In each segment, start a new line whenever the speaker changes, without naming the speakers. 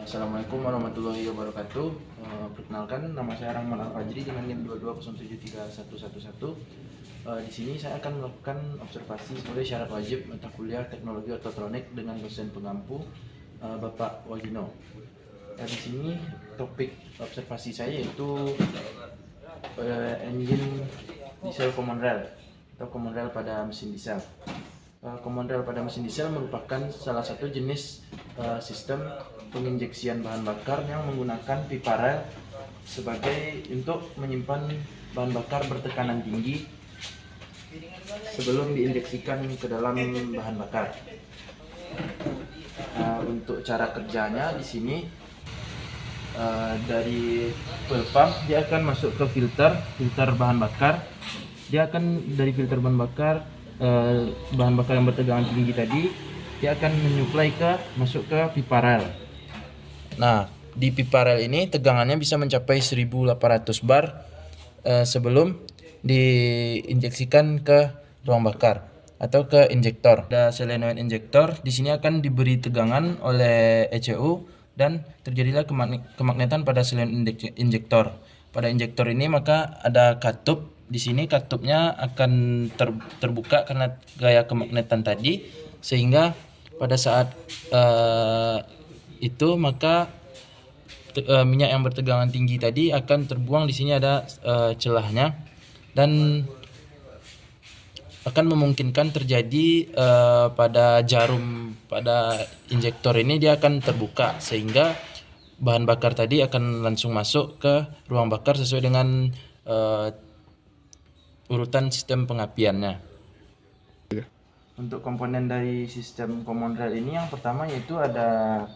Assalamualaikum warahmatullahi wabarakatuh. Perkenalkan, nama saya Rahman Al-Fajri dengan NIM 220731111. Di sini saya akan melakukan observasi sebagai syarat wajib mata kuliah Teknologi Ototronik dengan dosen pengampu Bapak Wagino. Di sini topik observasi saya yaitu engine diesel common rail atau common rail pada mesin diesel. Common rail pada mesin diesel merupakan salah satu jenis sistem penginjeksian bahan bakar yang menggunakan pipa rel sebagai untuk menyimpan bahan bakar bertekanan tinggi sebelum diinjeksikan ke dalam bahan bakar. Untuk cara kerjanya di sini dari fuel pump dia akan masuk ke filter bahan bakar. Dia akan dari filter bahan bakar yang bertegangan tinggi tadi dia akan menyuplai masuk ke pipa rel. Nah, di pipa rel ini tegangannya bisa mencapai 1800 bar sebelum diinjeksikan ke ruang bakar atau ke injektor. Ada solenoid injektor, di sini akan diberi tegangan oleh ECU dan terjadilah kemagnetan pada solenoid injektor. Pada injektor ini maka ada katup. Di sini katupnya akan terbuka karena gaya kemagnetan tadi, sehingga pada saat itu maka minyak yang bertegangan tinggi tadi akan terbuang. Di sini ada celahnya dan akan memungkinkan terjadi pada jarum pada injektor ini dia akan terbuka, sehingga bahan bakar tadi akan langsung masuk ke ruang bakar sesuai dengan urutan sistem pengapiannya. Untuk komponen dari sistem common rail ini yang pertama yaitu ada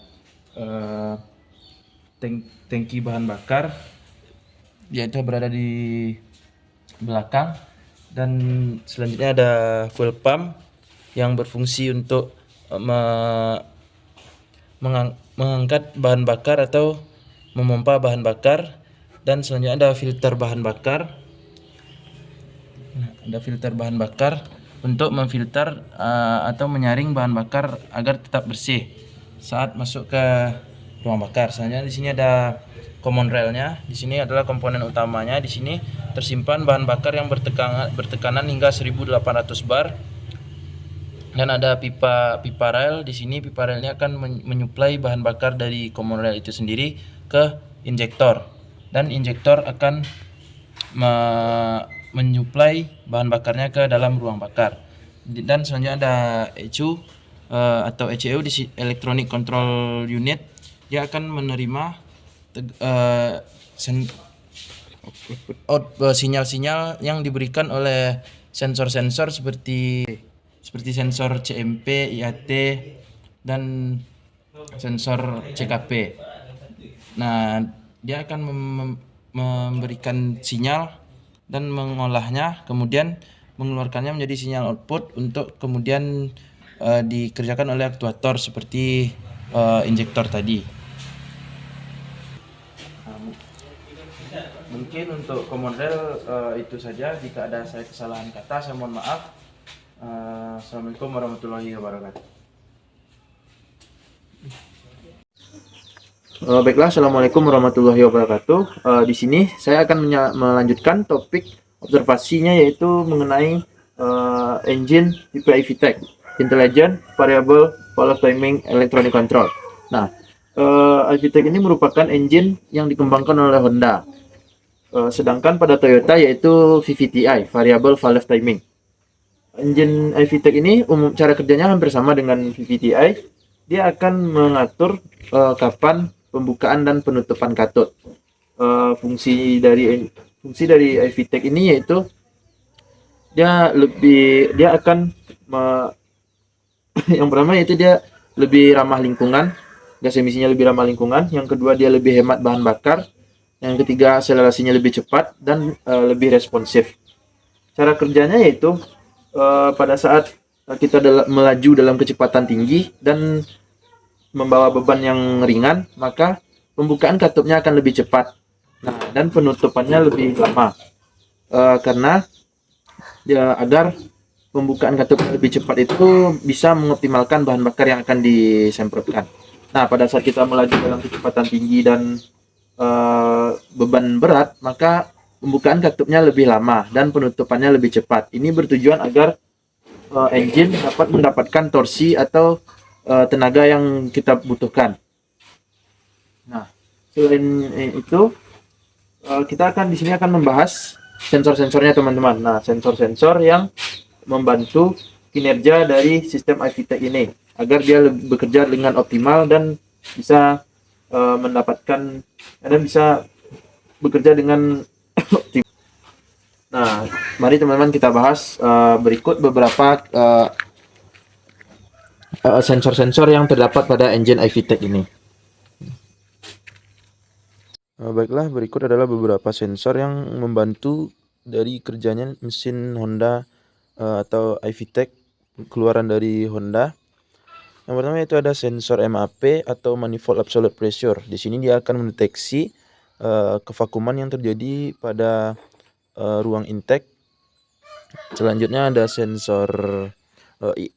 tangki bahan bakar, yaitu berada di belakang, dan selanjutnya ada fuel pump yang berfungsi untuk mengangkat bahan bakar atau memompa bahan bakar, dan selanjutnya ada filter bahan bakar. Ada filter bahan bakar untuk memfilter atau menyaring bahan bakar agar tetap bersih saat masuk ke ruang bakar. Selanjutnya di sini ada common railnya. Di sini adalah komponen utamanya. Di sini tersimpan bahan bakar yang bertekanan hingga 1800 bar. Dan ada pipa rel. Di sini pipa rel ini akan menyuplai bahan bakar dari common rail itu sendiri ke injektor, dan injektor akan menyuplai bahan bakarnya ke dalam ruang bakar. Dan selanjutnya ada ECU atau ECU di Electronic Control Unit. Dia akan menerima sinyal-sinyal yang diberikan oleh sensor-sensor seperti sensor CMP, IAT, dan sensor CKP. Nah, dia akan memberikan sinyal dan mengolahnya, kemudian mengeluarkannya menjadi sinyal output untuk kemudian dikerjakan oleh aktuator seperti injektor tadi. Mungkin untuk common rail itu saja. Jika ada saya kesalahan kata, saya mohon maaf. Assalamualaikum warahmatullahi wabarakatuh. Baiklah, assalamualaikum warahmatullahi wabarakatuh. Di sini saya akan melanjutkan topik observasinya, yaitu mengenai engine tipe IVTEC, Intelligent Variable Valve Timing Electronic Control. Nah, IVTEC ini merupakan engine yang dikembangkan oleh Honda, sedangkan pada Toyota yaitu VVTi, Variable Valve Timing. Engine IVTEC ini cara kerjanya hampir sama dengan VVTi. Dia akan mengatur kapan pembukaan dan penutupan katut. Fungsi dari IVTEC ini yaitu dia akan yang pertama yaitu dia lebih ramah lingkungan, gas emisinya lebih ramah lingkungan. Yang kedua, dia lebih hemat bahan bakar. Yang ketiga, akselerasinya lebih cepat dan lebih responsif. Cara kerjanya yaitu pada saat kita melaju dalam kecepatan tinggi dan membawa beban yang ringan, maka pembukaan katupnya akan lebih cepat. Nah, dan penutupannya lebih lama, karena agar pembukaan katup lebih cepat itu bisa mengoptimalkan bahan bakar yang akan disemprotkan. Nah, pada saat kita melaju dalam kecepatan tinggi dan beban berat, maka pembukaan katupnya lebih lama dan penutupannya lebih cepat. Ini bertujuan agar engine dapat mendapatkan torsi atau tenaga yang kita butuhkan. Nah, selain itu, kita akan di sini akan membahas sensor-sensornya teman-teman. Nah, sensor-sensor yang membantu kinerja dari sistem iVTEC ini agar dia bekerja dengan optimal dan bisa mendapatkan dan bisa bekerja dengan optimal. Nah, mari teman-teman kita bahas berikut beberapa sensor-sensor yang terdapat pada engine iVTEC ini. Baiklah, berikut adalah beberapa sensor yang membantu dari kerjanya mesin Honda atau iVTEC keluaran dari Honda. Yang pertama itu ada sensor MAP atau manifold absolute pressure. Di sini dia akan mendeteksi kevakuman yang terjadi pada ruang intake. Selanjutnya ada sensor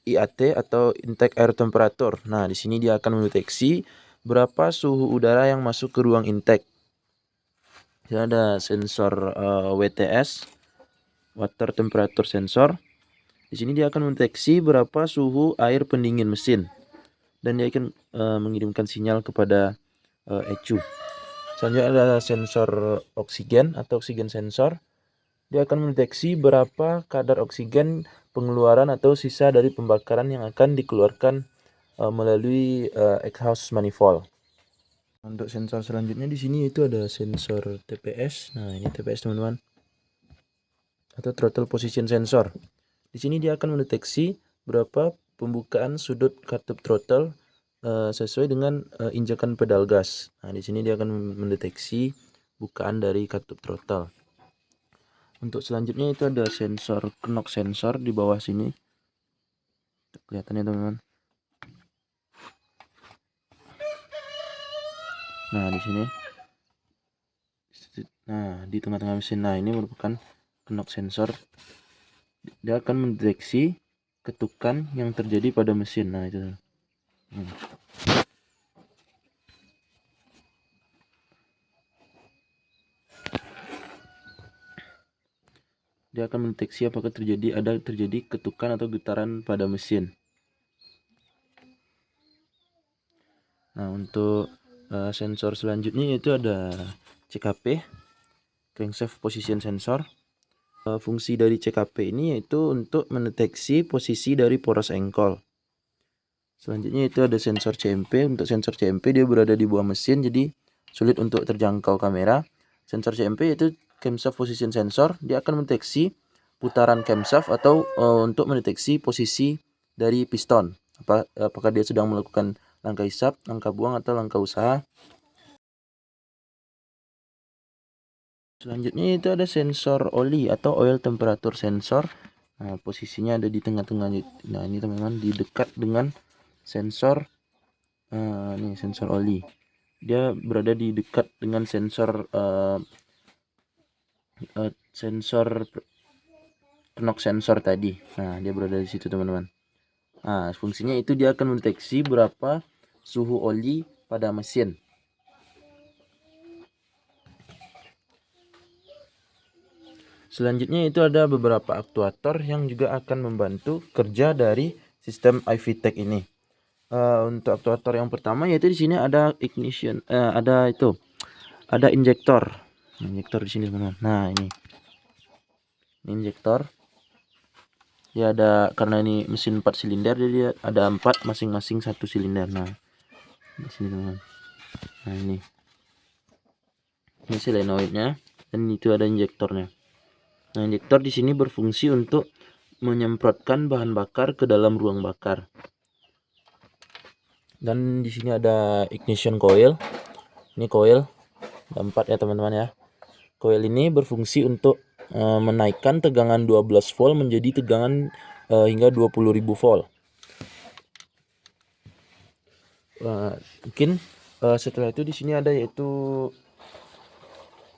IAT atau intake air temperature. Nah, di sini dia akan mendeteksi berapa suhu udara yang masuk ke ruang intake. Jadi ada sensor WTS, water temperature sensor. Di sini dia akan mendeteksi berapa suhu air pendingin mesin dan dia akan mengirimkan sinyal kepada ECU. Selanjutnya ada sensor oksigen atau oksigen sensor. Dia akan mendeteksi berapa kadar oksigen pengeluaran atau sisa dari pembakaran yang akan dikeluarkan melalui exhaust manifold. Untuk sensor selanjutnya di sini itu ada sensor TPS. Nah, ini TPS teman-teman. Atau throttle position sensor. Di sini dia akan mendeteksi berapa pembukaan sudut katup throttle sesuai dengan injakan pedal gas. Nah, di sini dia akan mendeteksi bukaan dari katup throttle. Untuk selanjutnya itu ada sensor knock sensor di bawah sini. Kelihatan ya teman-teman. Nah, di sini. Nah, di tengah-tengah mesin. Nah, ini merupakan knock sensor. Dia akan mendeteksi ketukan yang terjadi pada mesin. Nah, itu. Dia akan mendeteksi apakah terjadi ketukan atau getaran pada mesin. Nah, untuk sensor selanjutnya yaitu ada CKP, crankshaft position sensor. Fungsi dari CKP ini yaitu untuk mendeteksi posisi dari poros engkol. Selanjutnya itu ada sensor CMP. Untuk sensor CMP dia berada di bawah mesin, jadi sulit untuk terjangkau kamera. Sensor CMP yaitu camshaft position sensor. Dia akan mendeteksi putaran camshaft atau untuk mendeteksi posisi dari piston. Apakah dia sedang melakukan langkah hisap, langkah buang, atau langkah usaha. Selanjutnya itu ada sensor oli atau oil temperature sensor. Nah, posisinya ada di tengah-tengah. Nah, ini teman-teman di dekat dengan sensor ini sensor oli. Dia berada di dekat dengan sensor sensor knock sensor tadi. Nah, dia berada di situ teman-teman. Nah, fungsinya itu dia akan mendeteksi berapa suhu oli pada mesin. Selanjutnya itu ada beberapa aktuator yang juga akan membantu kerja dari sistem iVTEC ini. Untuk aktuator yang pertama yaitu di sini ada ignition, ada injektor. Injektor di sini teman-teman. Nah, ini injektor. Ya ada, karena ini mesin 4 silinder jadi dia ada 4 masing-masing 1 silinder. Nah, di sini teman-teman. Nah, ini solenoidnya dan itu ada injektornya. Nah, injektor di sini berfungsi untuk menyemprotkan bahan bakar ke dalam ruang bakar. Dan di sini ada ignition coil. Ini coil ada 4 ya teman-teman ya. Coil ini berfungsi untuk menaikkan tegangan 12 volt menjadi tegangan hingga 20.000 volt. Mungkin setelah itu di sini ada yaitu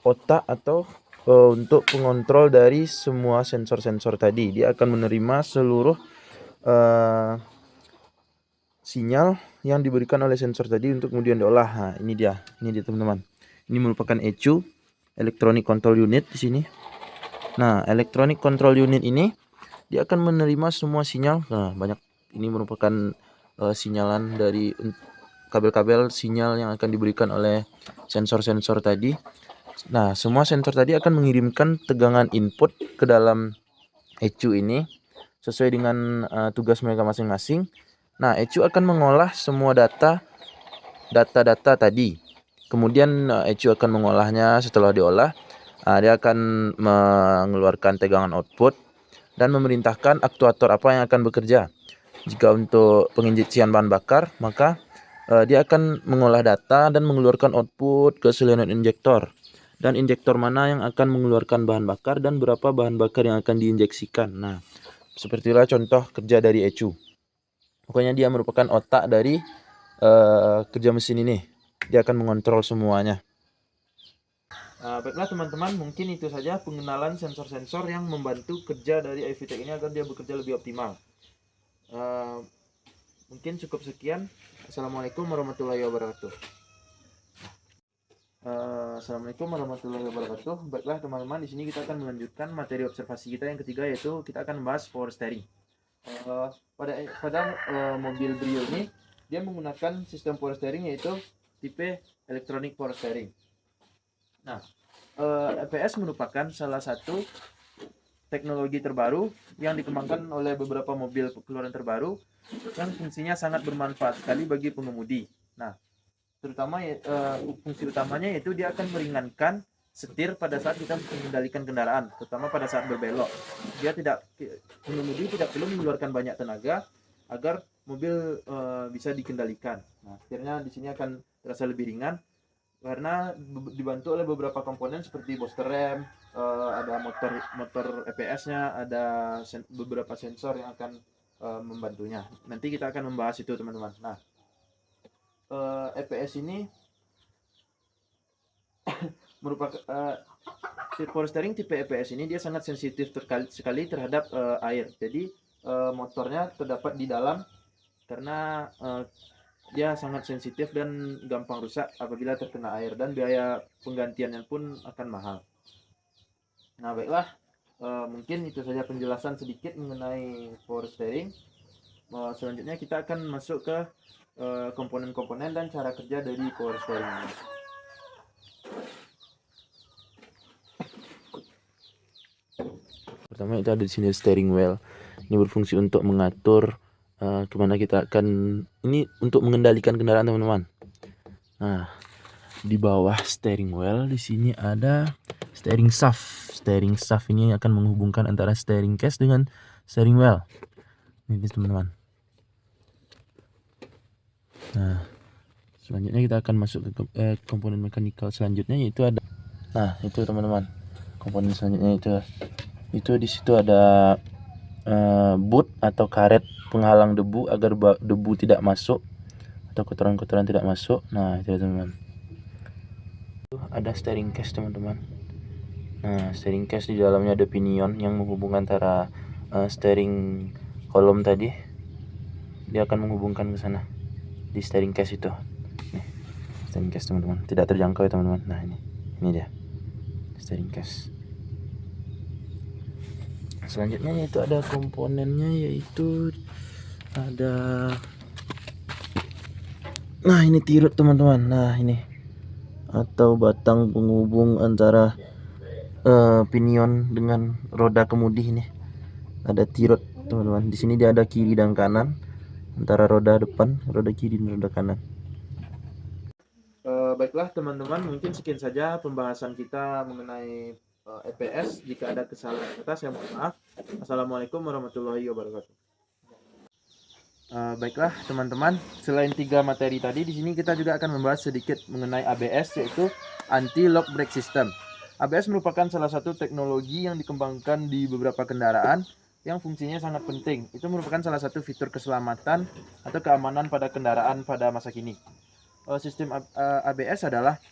otak atau untuk pengontrol dari semua sensor-sensor tadi. Dia akan menerima seluruh sinyal yang diberikan oleh sensor tadi untuk kemudian diolah. Nah, ini dia teman-teman. Ini merupakan ECU, Electronic Control Unit di sini. Nah, Electronic Control Unit ini dia akan menerima semua sinyal. Nah, banyak ini merupakan sinyalan dari kabel-kabel sinyal yang akan diberikan oleh sensor-sensor tadi. Nah, semua sensor tadi akan mengirimkan tegangan input ke dalam ECU ini sesuai dengan tugas mereka masing-masing. Nah, ECU akan mengolah semua data tadi. Kemudian ECU akan mengolahnya. Setelah diolah, dia akan mengeluarkan tegangan output dan memerintahkan aktuator apa yang akan bekerja. Jika untuk penginjeksian bahan bakar, maka dia akan mengolah data dan mengeluarkan output ke solenoid injektor. Dan injektor mana yang akan mengeluarkan bahan bakar dan berapa bahan bakar yang akan diinjeksikan. Nah, seperti itulah contoh kerja dari ECU. Pokoknya dia merupakan otak dari kerja mesin ini. Dia akan mengontrol semuanya. Baiklah teman-teman, mungkin itu saja pengenalan sensor-sensor yang membantu kerja dari iVTech ini agar dia bekerja lebih optimal. Mungkin cukup sekian. Assalamualaikum warahmatullahi wabarakatuh. Assalamualaikum warahmatullahi wabarakatuh. Baiklah teman-teman, di sini kita akan melanjutkan materi observasi kita yang ketiga, yaitu kita akan membahas power steering. Pada mobil Brio ini dia menggunakan sistem power steering yaitu tipe electronic power steering. Nah, EPS merupakan salah satu teknologi terbaru yang dikembangkan oleh beberapa mobil keluaran terbaru yang fungsinya sangat bermanfaat sekali bagi pengemudi. Nah, terutama fungsi utamanya yaitu dia akan meringankan setir pada saat kita mengendalikan kendaraan, terutama pada saat berbelok. Pengemudi tidak perlu mengeluarkan banyak tenaga agar mobil bisa dikendalikan. Nah, akhirnya di sini akan terasa lebih ringan karena dibantu oleh beberapa komponen seperti booster rem, ada motor EPS-nya, ada beberapa sensor yang akan membantunya. Nanti kita akan membahas itu teman-teman. Nah, EPS ini merupakan power steering tipe EPS ini dia sangat sensitif sekali terhadap air. Jadi motornya terdapat di dalam karena dia sangat sensitif dan gampang rusak apabila terkena air, dan biaya penggantiannya pun akan mahal. Nah, baiklah, mungkin itu saja penjelasan sedikit mengenai power steering. Selanjutnya kita akan masuk ke komponen-komponen dan cara kerja dari power steering ini. Pertama itu ada di sini steering wheel. Ini berfungsi untuk mengatur kemana kita akan, ini untuk mengendalikan kendaraan teman-teman. Nah, di bawah steering wheel di sini ada steering shaft. Steering shaft ini akan menghubungkan antara steering case dengan steering wheel. Ini teman-teman. Nah, selanjutnya kita akan masuk ke komponen mekanikal selanjutnya, yaitu ada. Nah, itu teman-teman. Komponen selanjutnya itu di situ ada boot atau karet penghalang debu agar debu tidak masuk atau kotoran-kotoran tidak masuk. Nah, itu teman-teman. Ada steering case teman-teman. Nah, steering case di dalamnya ada pinion yang menghubungkan antara steering kolom tadi. Dia akan menghubungkan ke sana di steering case itu. Nih, steering case teman-teman. Tidak terjangkau ya teman-teman. Nah, ini dia steering case. Selanjutnya yaitu ada komponennya, yaitu ada, nah ini tirut teman-teman. Nah, ini atau batang penghubung antara pinion dengan roda kemudi. Ini ada tirut teman-teman. Di sini dia ada kiri dan kanan antara roda depan, roda kiri dan roda kanan. Baiklah teman-teman, mungkin sekian saja pembahasan kita mengenai EPS. Jika ada kesalahan kata, saya mohon maaf. Assalamualaikum warahmatullahi wabarakatuh. Baiklah teman-teman, selain 3 materi tadi, di sini kita juga akan membahas sedikit mengenai ABS, yaitu Anti Lock Brake System. ABS merupakan salah satu teknologi yang dikembangkan di beberapa kendaraan yang fungsinya sangat penting. Itu merupakan salah satu fitur keselamatan atau keamanan pada kendaraan pada masa kini. Sistem ABS adalah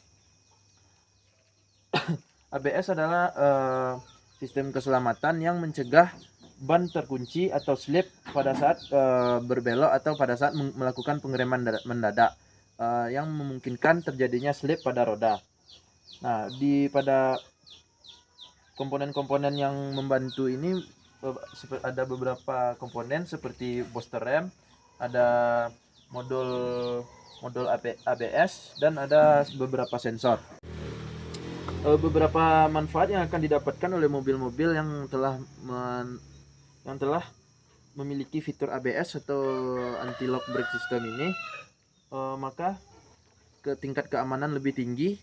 sistem keselamatan yang mencegah ban terkunci atau slip pada saat berbelok atau pada saat melakukan pengereman mendadak yang memungkinkan terjadinya slip pada roda. Nah, pada komponen-komponen yang membantu ini ada beberapa komponen seperti booster rem, ada modul ABS, dan ada beberapa sensor. Beberapa manfaat yang akan didapatkan oleh mobil-mobil yang telah memiliki fitur ABS atau anti lock brake system ini, maka tingkat keamanan lebih tinggi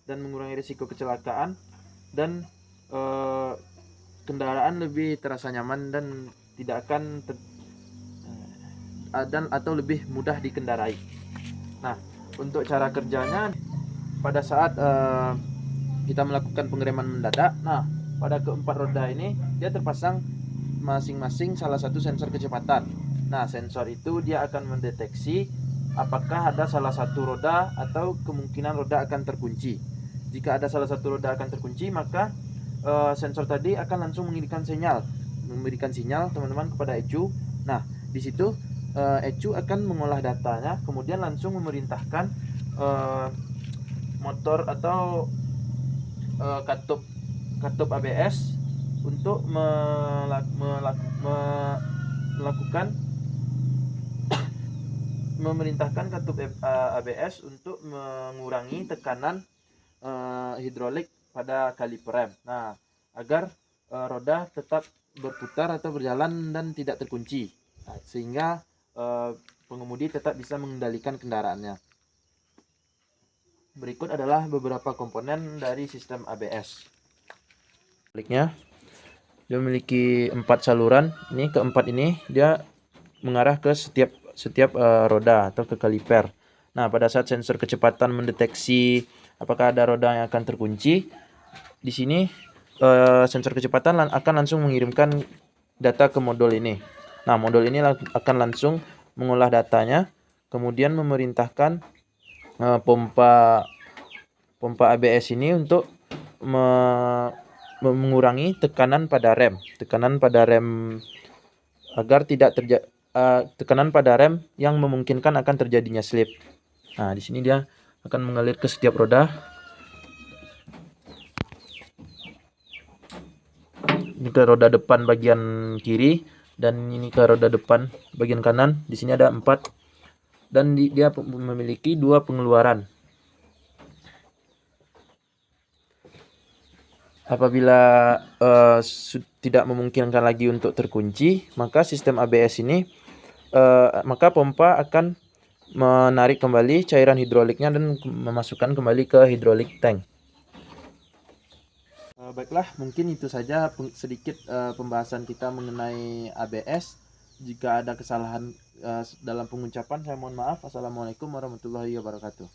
dan mengurangi risiko kecelakaan, dan kendaraan lebih terasa nyaman dan tidak akan atau lebih mudah dikendarai. Nah, untuk cara kerjanya, pada saat kita melakukan pengereman mendadak, nah pada keempat roda ini dia terpasang masing-masing salah satu sensor kecepatan. Nah, sensor itu dia akan mendeteksi apakah ada salah satu roda atau kemungkinan roda akan terkunci. Jika ada salah satu roda akan terkunci, maka sensor tadi akan langsung memberikan sinyal teman-teman kepada ECU. Nah, di situ ECU akan mengolah datanya, kemudian langsung memerintahkan motor atau katup ABS untuk memerintahkan katup ABS untuk mengurangi tekanan hidrolik pada kaliper rem. Nah, agar roda tetap berputar atau berjalan dan tidak terkunci, sehingga pengemudi tetap bisa mengendalikan kendaraannya. Berikut adalah beberapa komponen dari sistem ABS. Baliknya, dia memiliki 4 saluran. Ini keempat ini dia mengarah ke setiap roda atau ke kaliper. Nah, pada saat sensor kecepatan mendeteksi apakah ada roda yang akan terkunci, di sini sensor kecepatan akan langsung mengirimkan data ke modul ini. Nah, modul ini akan langsung mengolah datanya, kemudian memerintahkan pompa ABS ini untuk mengurangi tekanan pada rem agar tidak tekanan pada rem yang memungkinkan akan terjadinya slip. Nah, di sini dia akan mengalir ke setiap roda. Ini ke roda depan bagian kiri dan ini ke roda depan bagian kanan. Di sini ada 4 dan dia memiliki 2 pengeluaran. Apabila tidak memungkinkan lagi untuk terkunci, maka sistem ABS ini maka pompa akan menarik kembali cairan hidroliknya dan memasukkan kembali ke hidrolik tank. Baiklah, mungkin itu saja sedikit pembahasan kita mengenai ABS. Jika ada kesalahan dalam pengucapan, saya mohon maaf. Assalamualaikum warahmatullahi wabarakatuh.